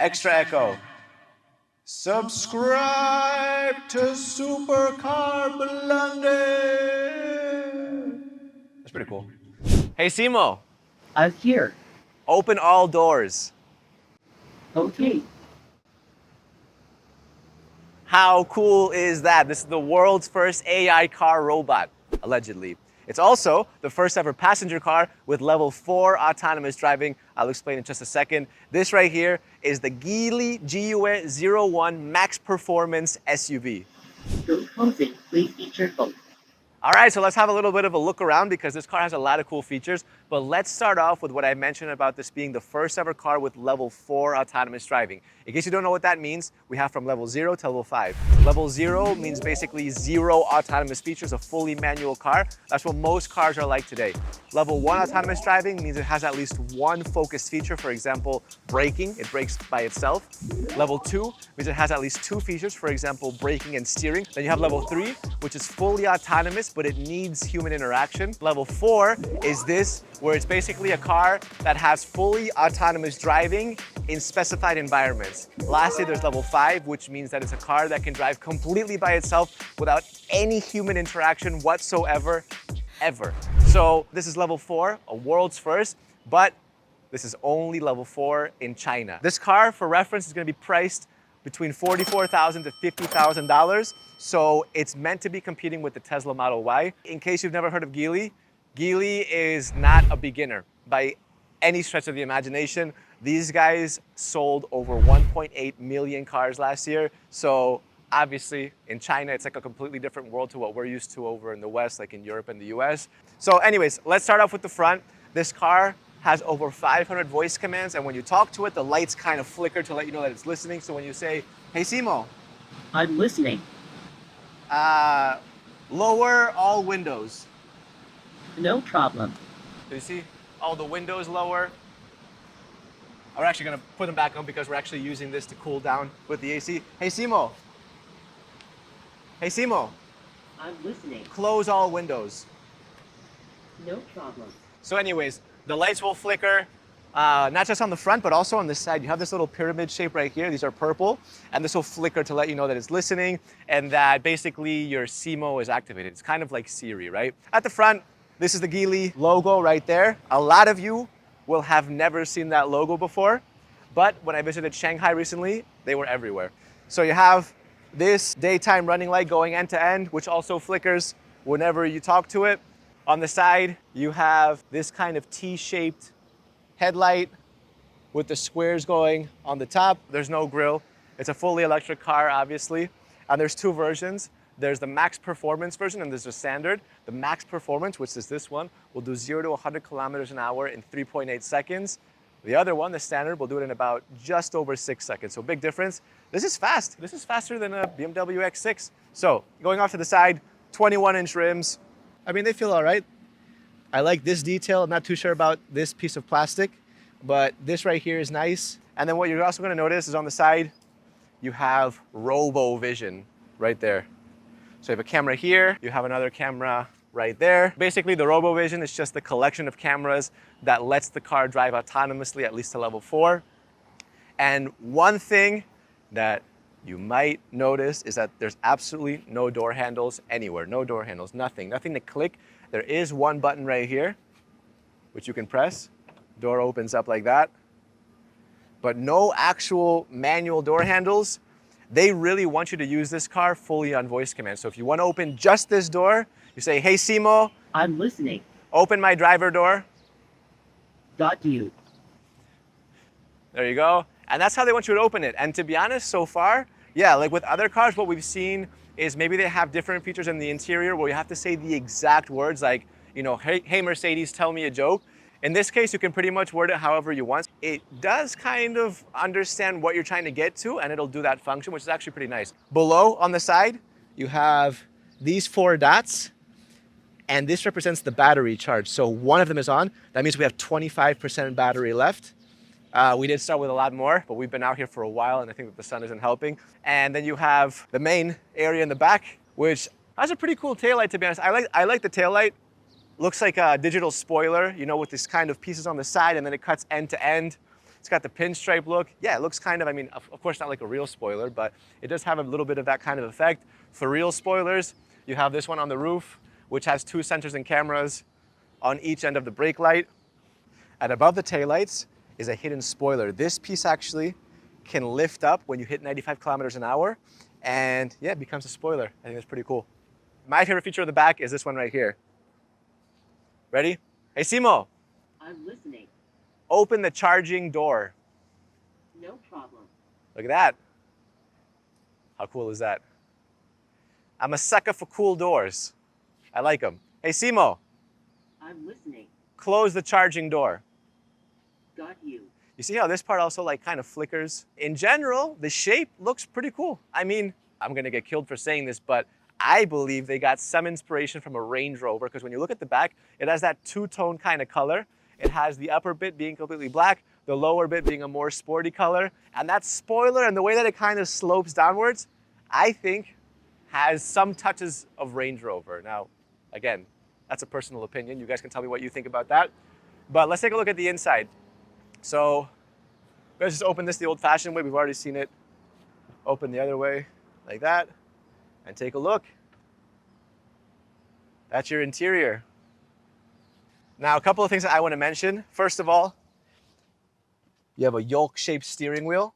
Extra echo. Subscribe to Supercar Blondie. That's pretty cool. Hey, Simo, I'm here. open all doors. Okay. How cool is that? This is the world's first AI car robot, allegedly. It's also the first ever passenger car with level 4 autonomous driving. I'll explain in just a second. This right here is the Geely Ji Yue 01 Max Performance SUV. Don't close it. Please be careful. All right, so let's have a little bit of a look around because this car has a lot of cool features. But let's start off with what I mentioned about this being the first ever car with level 4 autonomous driving. In case you don't know what that means, we have from level 0 to level 5. Level 0 means basically 0 autonomous features, a fully manual car. That's what most cars are like today. Level 1 autonomous driving means it has at least one focused feature, for example, braking. It brakes by itself. Level 2 means it has at least 2 features, for example, braking and steering. Then you have level 3, which is fully autonomous, but it needs human interaction. Level 4 is this, where it's basically a car that has fully autonomous driving in specified environments. Lastly, there's level 5, which means that it's a car that can drive completely by itself without any human interaction whatsoever, ever. So this is level 4, a world's first, but this is only level 4 in China. This car, for reference, is going to be priced between $44,000 to $50,000. So it's meant to be competing with the Tesla Model Y. In case you've never heard of Geely, Geely is not a beginner by any stretch of the imagination. These guys sold over 1.8 million cars last year. So obviously in China, it's like a completely different world to what we're used to over in the West, like in Europe and the US. So anyways, let's start off with the front. This car has over 500 voice commands, and when you talk to it, the lights kind of flicker to let you know that it's listening. So when you say, "Hey Simo, I'm listening. lower all windows." No problem. Do you see all the windows lower? We're actually gonna put them back on because we're actually using this to cool down with the AC. Hey Simo. Hey Simo, I'm listening. close all windows. No problem. So anyways, the lights will flicker, not just on the front, but also on this side. You have this little pyramid shape right here. These are purple, and this will flicker to let you know that it's listening and that basically your Simo is activated. It's kind of like Siri, right? At the front, this is the Geely logo right there. A lot of you will have never seen that logo before, but when I visited Shanghai recently, they were everywhere. So you have this daytime running light going end to end, which also flickers whenever you talk to it. On the side, you have this kind of T-shaped headlight with the squares going on the top. There's no grille. It's a fully electric car, obviously. And there's 2 versions. There's the Max Performance version and there's the standard. The Max Performance, which is this one, will do 0 to 100 kilometers an hour in 3.8 seconds. The other one, the standard, will do it in about just over 6 seconds. So big difference. This is fast. This is faster than a BMW X6. So going off to the side, 21-inch rims. I mean, they feel all right. I like this detail. I'm not too sure about this piece of plastic, but this right here is nice. And then what you're also going to notice is on the side, you have Robo Vision right there. So you have a camera here, you have another camera right there. Basically, the Robo Vision is just the collection of cameras that lets the car drive autonomously, at least to level 4. And one thing that you might notice is that there's absolutely no door handles anywhere. No door handles, nothing to click. There is one button right here, which you can press. Door opens up like that. But no actual manual door handles. They really want you to use this car fully on voice command. So if you want to open just this door, you say, "Hey Simo, I'm listening. open my driver door." Got you. There you go. And that's how they want you to open it. And to be honest, so far, yeah, like with other cars, what we've seen is maybe they have different features in the interior where you have to say the exact words like, you know, hey Mercedes, tell me a joke. In this case, you can pretty much word it however you want. It does kind of understand what you're trying to get to, and it'll do that function, which is actually pretty nice. Below on the side, you have these 4 dots, and this represents the battery charge. So one of them is on. That means we have 25% battery left. We did start with a lot more, but we've been out here for a while, and I think that the sun isn't helping. And then you have the main area in the back, which has a pretty cool taillight, to be honest. I like the taillight. Looks like a digital spoiler, you know, with this kind of pieces on the side, and then it cuts end to end. It's got the pinstripe look. Yeah, it looks kind of, I mean, of course not like a real spoiler, but it does have a little bit of that kind of effect. For real spoilers, you have this one on the roof, which has 2 sensors and cameras on each end of the brake light. And above the taillights is a hidden spoiler. This piece actually can lift up when you hit 95 kilometers an hour, and yeah, it becomes a spoiler. I think that's pretty cool. My favorite feature of the back is this one right here. Ready? Hey, Simo, I'm listening. open the charging door. No problem. Look at that. How cool is that? I'm a sucker for cool doors. I like them. Hey, Simo, I'm listening. close the charging door. Got you. You see how this part also like kind of flickers? In general, the shape looks pretty cool. I mean, I'm gonna get killed for saying this, but I believe they got some inspiration from a Range Rover, because when you look at the back, it has that two-tone kind of color. It has the upper bit being completely black, the lower bit being a more sporty color. And that spoiler and the way that it kind of slopes downwards, I think has some touches of Range Rover. Now, again, that's a personal opinion. You guys can tell me what you think about that. But let's take a look at the inside. So let's just open this the old-fashioned way. We've already seen it open the other way, like that. And take a look. That's your interior. Now, a couple of things that I want to mention. First of all, you have a yoke-shaped steering wheel,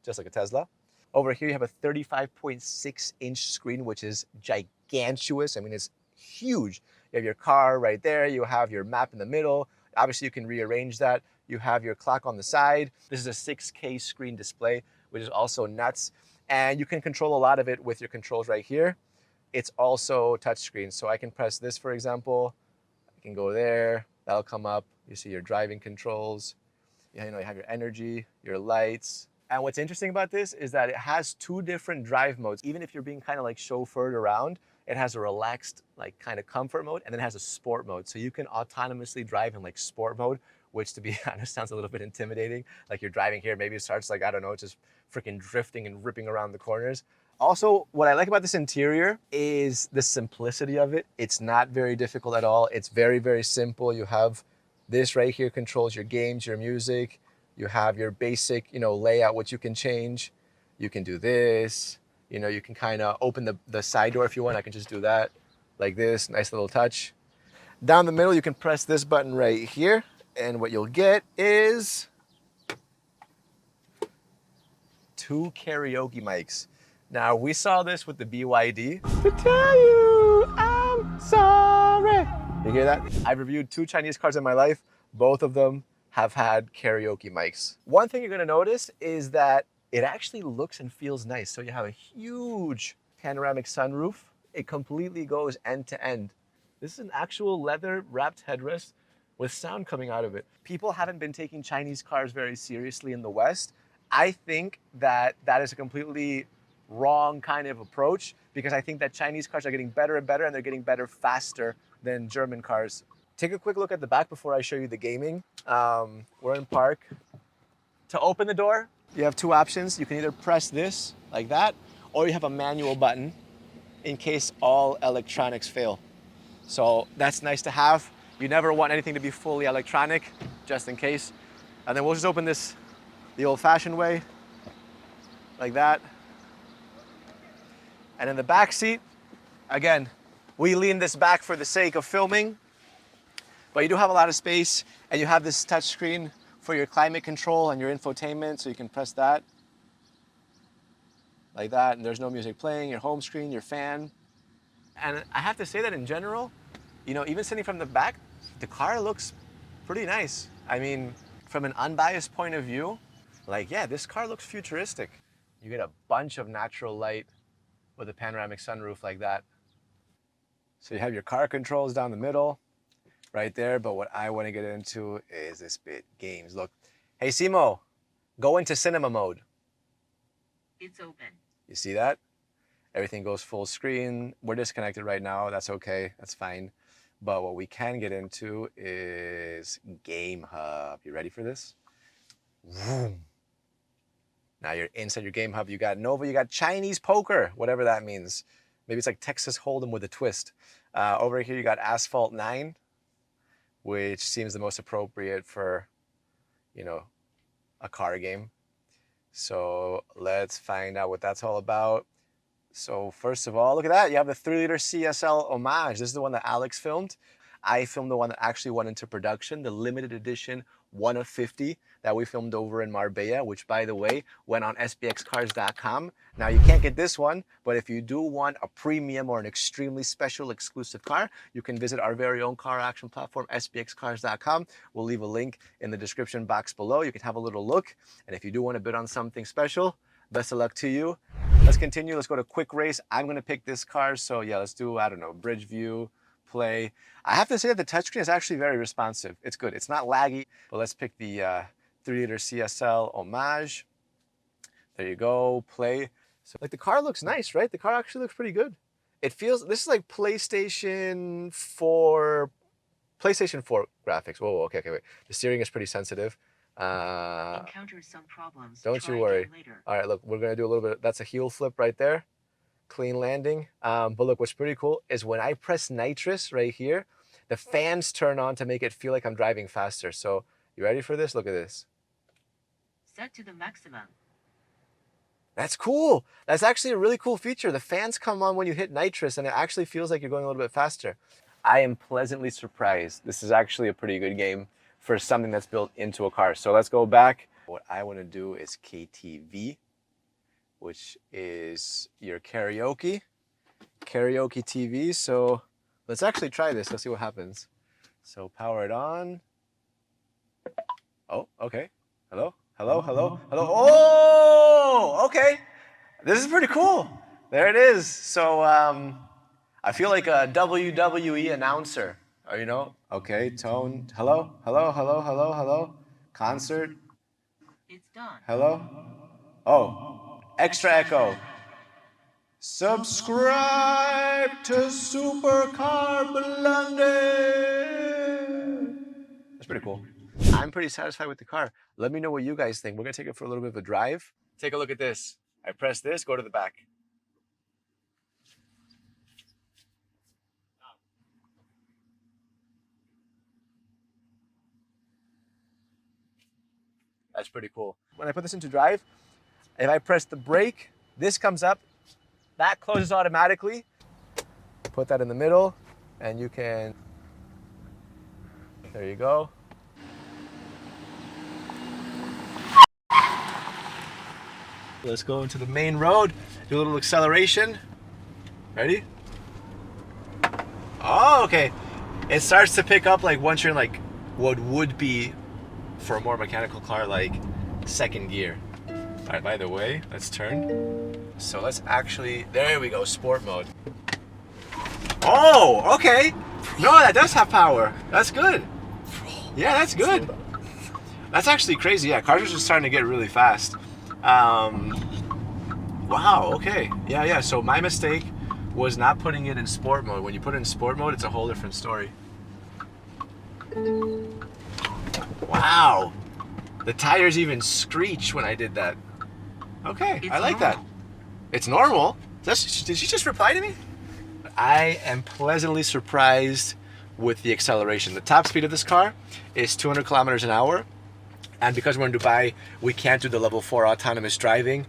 just like a Tesla. Over here, you have a 35.6-inch screen, which is gigantuous. I mean, it's huge. You have your car right there. You have your map in the middle. Obviously, you can rearrange that. You have your clock on the side. This is a 6K screen display, which is also nuts. And you can control a lot of it with your controls right here. It's also touchscreen. So I can press this, for example. I can go there. That'll come up. You see your driving controls. You have your energy, your lights. And what's interesting about this is that it has 2 different drive modes. Even if you're being kind of like chauffeured around, it has a relaxed, like kind of comfort mode, and then it has a sport mode. So you can autonomously drive in like sport mode, which to be honest sounds a little bit intimidating. Like you're driving here, maybe it starts like, I don't know, just freaking drifting and ripping around the corners. Also, what I like about this interior is the simplicity of it. It's not very difficult at all. It's very, very simple. You have this right here controls your games, your music. You have your basic, layout, which you can change. You can do this. You can kind of open the side door if you want. I can just do that like this, nice little touch. Down the middle, you can press this button right here. And what you'll get is 2 karaoke mics. Now, we saw this with the BYD. To tell you I'm sorry. You hear that? I've reviewed 2 Chinese cars in my life. Both of them have had karaoke mics. One thing you're gonna notice is that it actually looks and feels nice. So you have a huge panoramic sunroof. It completely goes end to end. This is an actual leather wrapped headrest with sound coming out of it. People haven't been taking Chinese cars very seriously in the West. I think that is a completely wrong kind of approach, because I think that Chinese cars are getting better and better, and they're getting better faster than German cars. Take a quick look at the back before I show you the gaming. We're in park. To open the door, you have 2 options. You can either press this like that, or you have a manual button in case all electronics fail. So that's nice to have. You never want anything to be fully electronic, just in case. And then we'll just open this the old-fashioned way, like that. And in the back seat, again, we lean this back for the sake of filming, but you do have a lot of space, and you have this touch screen for your climate control and your infotainment, so you can press that, like that, and there's no music playing, your home screen, your fan. And I have to say that in general, even sitting from the back, the car looks pretty nice. I mean, from an unbiased point of view, this car looks futuristic. You get a bunch of natural light with a panoramic sunroof like that. So you have your car controls down the middle, right there. But what I want to get into is this bit, games. Look, hey Simo, go into cinema mode. It's open. You see that? Everything goes full screen. We're disconnected right now. That's okay. That's fine. But what we can get into is Game Hub. You ready for this? Vroom. Now you're inside your Game Hub. You got Nova, you got Chinese poker, whatever that means. Maybe it's like Texas Hold'em with a twist. Over here you got Asphalt 9, which seems the most appropriate for, a car game. So let's find out what that's all about. So first of all, look at that. You have the 3-liter CSL Homage. This is the one that Alex filmed. I filmed the one that actually went into production, the limited edition 1 of 50 that we filmed over in Marbella, which by the way, went on sbxcars.com. Now you can't get this one, but if you do want a premium or an extremely special exclusive car, you can visit our very own car action platform, sbxcars.com. We'll leave a link in the description box below. You can have a little look. And if you do want to bid on something special, best of luck to you. Let's continue. Let's go to quick race. I'm going to pick this car. So yeah, let's do, I don't know, bridge view, play. I have to say that the touchscreen is actually very responsive. It's good. It's not laggy, but let's pick the 3-liter CSL Homage. There you go, play. So like the car looks nice, right? The car actually looks pretty good. It feels, this is like PlayStation 4 graphics. Whoa, okay, wait. The steering is pretty sensitive. Encountered some problems. Don't you worry. All right, look, we're gonna do a little bit, that's a heel flip right there. Clean landing. But look, what's pretty cool is when I press nitrous right here, the fans turn on to make it feel like I'm driving faster. So you ready for this? Look at this. Set to the maximum. That's cool. That's actually a really cool feature. The fans come on when you hit nitrous and it actually feels like you're going a little bit faster. I am pleasantly surprised. This is actually a pretty good game for something that's built into a car. So let's go back. What I want to do is KTV, which is your karaoke TV. So let's actually try this. Let's see what happens. So power it on. Oh, okay. Hello, hello, hello, hello. Oh, okay. This is pretty cool. There it is. So I feel like a WWE announcer. You know? Okay, tone. Hello, hello, hello, hello, hello. Concert. It's done. Hello. Oh, extra echo. Subscribe to Supercar Blondie. That's pretty cool. I'm pretty satisfied with the car. Let me know what you guys think. We're gonna take it for a little bit of a drive. Take a look at this. I press this, go to the back. That's pretty cool. When I put this into drive, if I press the brake, this comes up, that closes automatically. Put that in the middle, and you can, there you go. Let's go into the main road, do a little acceleration. Ready? Oh, okay. It starts to pick up like once you're in like what would be for a more mechanical car like second gear. All right, by the way, let's turn. So let's actually, there we go, sport mode. Oh, okay. No, that does have power. That's good. Yeah, that's good. That's actually crazy. Yeah, cars are just starting to get really fast. Wow, okay. Yeah, so my mistake was not putting it in sport mode. When you put it in sport mode, it's a whole different story. Wow. The tires even screech when I did that. Okay, I like that. It's normal. Did she just reply to me? I am pleasantly surprised with the acceleration. The top speed of this car is 200 kilometers an hour. And because we're in Dubai, we can't do the level 4 autonomous driving,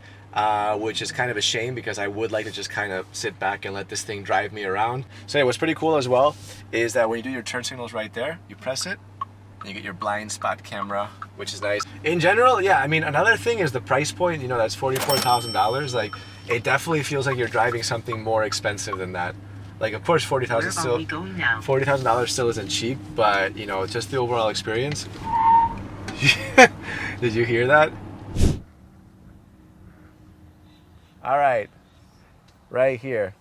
which is kind of a shame because I would like to just kind of sit back and let this thing drive me around. So yeah, what's pretty cool as well is that when you do your turn signals right there, you press it, and you get your blind spot camera, which is nice. In general, yeah, I mean, another thing is the price point, you know, that's $44,000. Like, it definitely feels like you're driving something more expensive than that. Like, of course, $40,000 still isn't cheap, but, you know, just the overall experience. Did you hear that? All right, right here.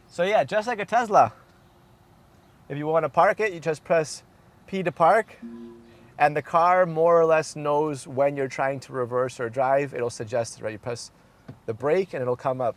So yeah, just like a Tesla, if you want to park it, you just press P to park, and the car more or less knows when you're trying to reverse or drive. It'll suggest it, right? You press the brake and it'll come up.